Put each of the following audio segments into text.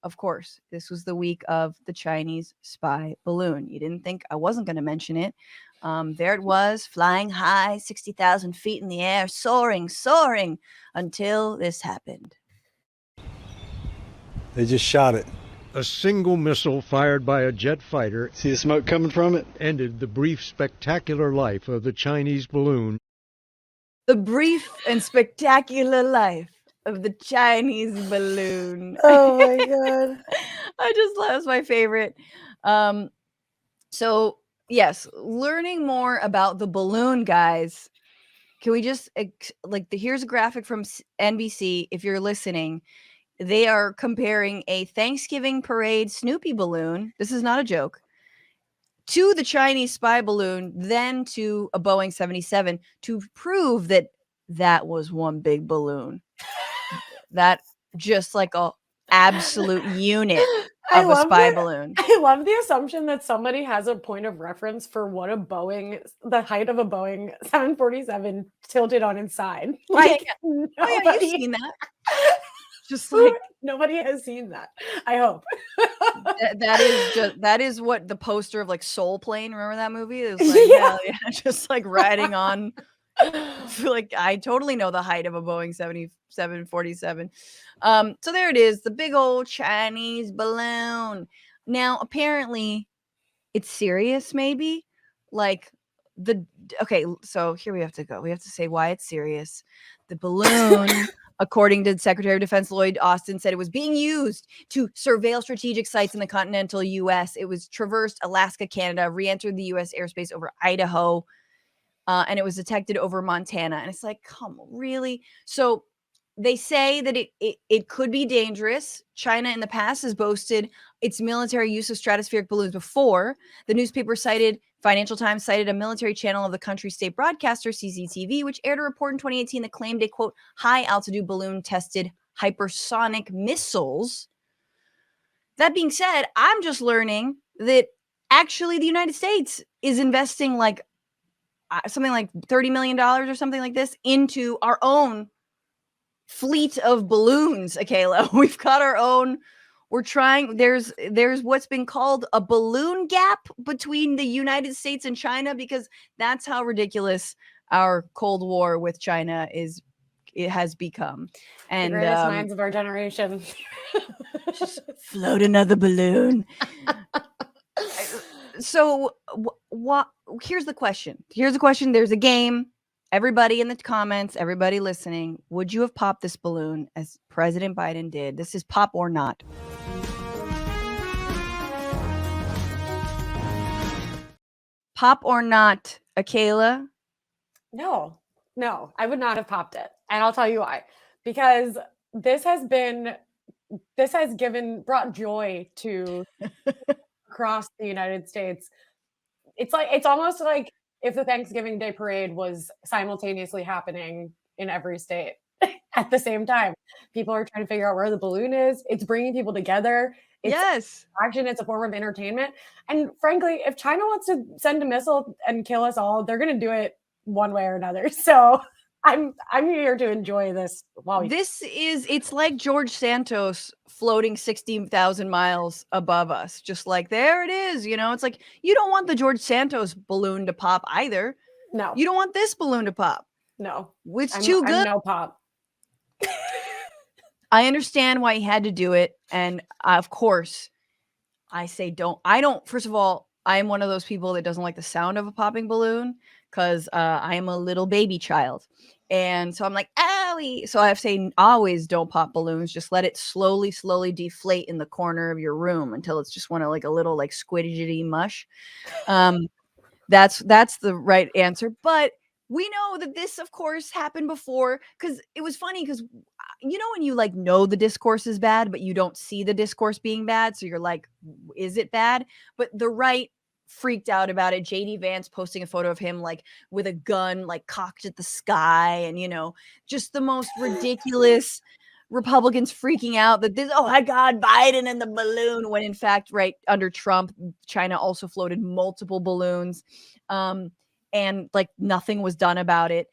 of course, this was the week of the Chinese spy balloon. You didn't think I wasn't going to mention it. There it was, flying high, 60,000 feet in the air, soaring, until this happened. They just shot it. A single missile fired by a jet fighter. See the smoke coming from it? Ended the brief, spectacular life of the Chinese balloon. The brief and spectacular life of the Chinese balloon. Oh my God. I just love, that's my favorite. So yes, learning more about the balloon, guys. Can we just here's a graphic from NBC. If you're listening, they are comparing a Thanksgiving parade Snoopy balloon. This is not a joke. To the Chinese spy balloon, then to a Boeing 77 to prove that was one big balloon. That just like a absolute unit of a spy balloon. I love the assumption that somebody has a point of reference for what the height of a Boeing 747 tilted on its side. Like, you've seen that. Just like nobody has seen that. I hope that is what the poster of like Soul Plane. Remember that movie? It was like hell yeah, just like riding on. Like I totally know the height of a Boeing 747. So there it is, the big old Chinese balloon. Now apparently it's serious. Maybe like so here we have to go. We have to say why it's serious. The balloon. According to Secretary of Defense Lloyd Austin, said it was being used to surveil strategic sites in the continental U.S. It was traversed Alaska, Canada, re-entered the U.S. airspace over Idaho, and it was detected over Montana. And it's like, come on, really? So they say that it could be dangerous. China in the past has boasted its military use of stratospheric balloons before. The newspaper Financial Times cited a military channel of the country's state broadcaster, CCTV, which aired a report in 2018 that claimed a, quote, high-altitude balloon tested hypersonic missiles. That being said, I'm just learning that actually the United States is investing like something like $30 million or something like this into our own fleet of balloons, Akela. We've got our own. We're trying. There's what's been called a balloon gap between the United States and China, because that's how ridiculous our Cold War with China has become. And the greatest minds of our generation. Just float another balloon. So what? Here's the question. There's a game. Everybody in the comments, everybody listening, would you have popped this balloon as President Biden did? This is pop or not. Pop or not, Akela? No, I would not have popped it. And I'll tell you why. Because this has brought joy to across the United States. It's almost like if the Thanksgiving Day parade was simultaneously happening in every state at the same time. People are trying to figure out where the balloon is. It's bringing people together. It's action. It's a form of entertainment. And frankly, if China wants to send a missile and kill us all, they're going to do it one way or another. So I'm here to enjoy this. It's like George Santos floating 60,000 miles above us. Just like, there it is. It's like, you don't want the George Santos balloon to pop either. No. You don't want this balloon to pop. No. It's too good. I'm no pop. I understand why he had to do it. And of course, I say first of all, I am one of those people that doesn't like the sound of a popping balloon because I am a little baby child. And so I'm like, owie. So I have to say, always don't pop balloons. Just let it slowly deflate in the corner of your room until it's just like a little like squidgy mush. That's the right answer. But we know that this, of course, happened before, because it was funny because, when you like know the discourse is bad, but you don't see the discourse being bad. So you're like, is it bad? But the right freaked out about it. JD Vance posting a photo of him like with a gun, like cocked at the sky, and just the most ridiculous Republicans freaking out that this, oh my God, Biden and the balloon, when in fact, right under Trump, China also floated multiple balloons, and like nothing was done about it.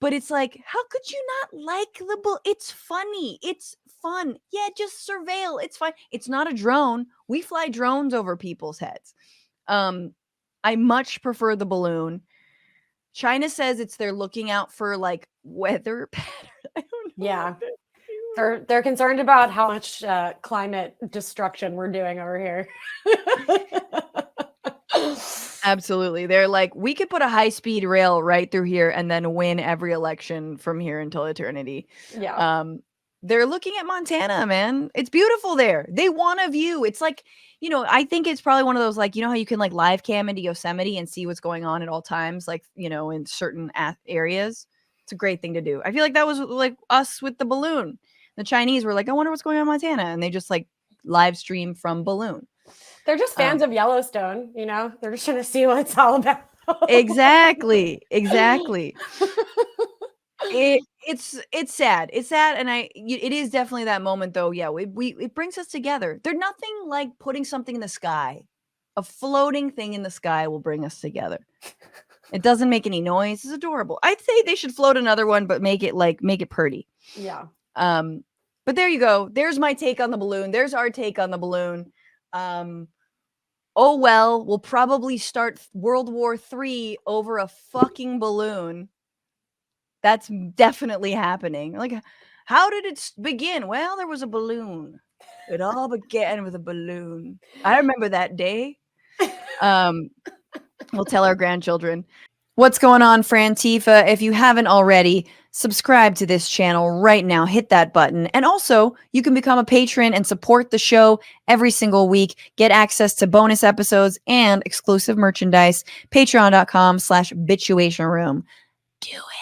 But it's like, how could you not like the bull? It's funny. It's fun. Yeah, just surveil. It's fine. It's not a drone. We fly drones over people's heads. I much prefer the balloon. China says they're looking out for like weather patterns. I don't know. Yeah. They're concerned about how much climate destruction we're doing over here. Absolutely. They're like, we could put a high-speed rail right through here and then win every election from here until eternity. Yeah. They're looking at Montana, man. It's beautiful there. They want a view. It's like, I think it's probably one of those, like, how you can like live cam into Yosemite and see what's going on at all times, like, in certain areas. It's a great thing to do. I feel like that was like us with the balloon. The Chinese were like, I wonder what's going on in Montana. And they just like live stream from balloon. They're just fans of Yellowstone, They're just trying to see what it's all about. Exactly. It's sad. It's sad, and it is definitely that moment, though. Yeah, it brings us together. There's nothing like putting something in the sky. A floating thing in the sky will bring us together. It doesn't make any noise. It's adorable. I'd say they should float another one, but make it pretty. Yeah. But there you go. There's my take on the balloon. There's our take on the balloon. Oh well, we'll probably start World War III over a fucking balloon. That's definitely happening. Like, how did it begin? Well, there was a balloon. It all began with a balloon. I remember that day. We'll tell our grandchildren. What's going on, Frantifa? If you haven't already, subscribe to this channel right now. Hit that button. And also, you can become a patron and support the show every single week. Get access to bonus episodes and exclusive merchandise. Patreon.com/Bitchuation Room. Do it.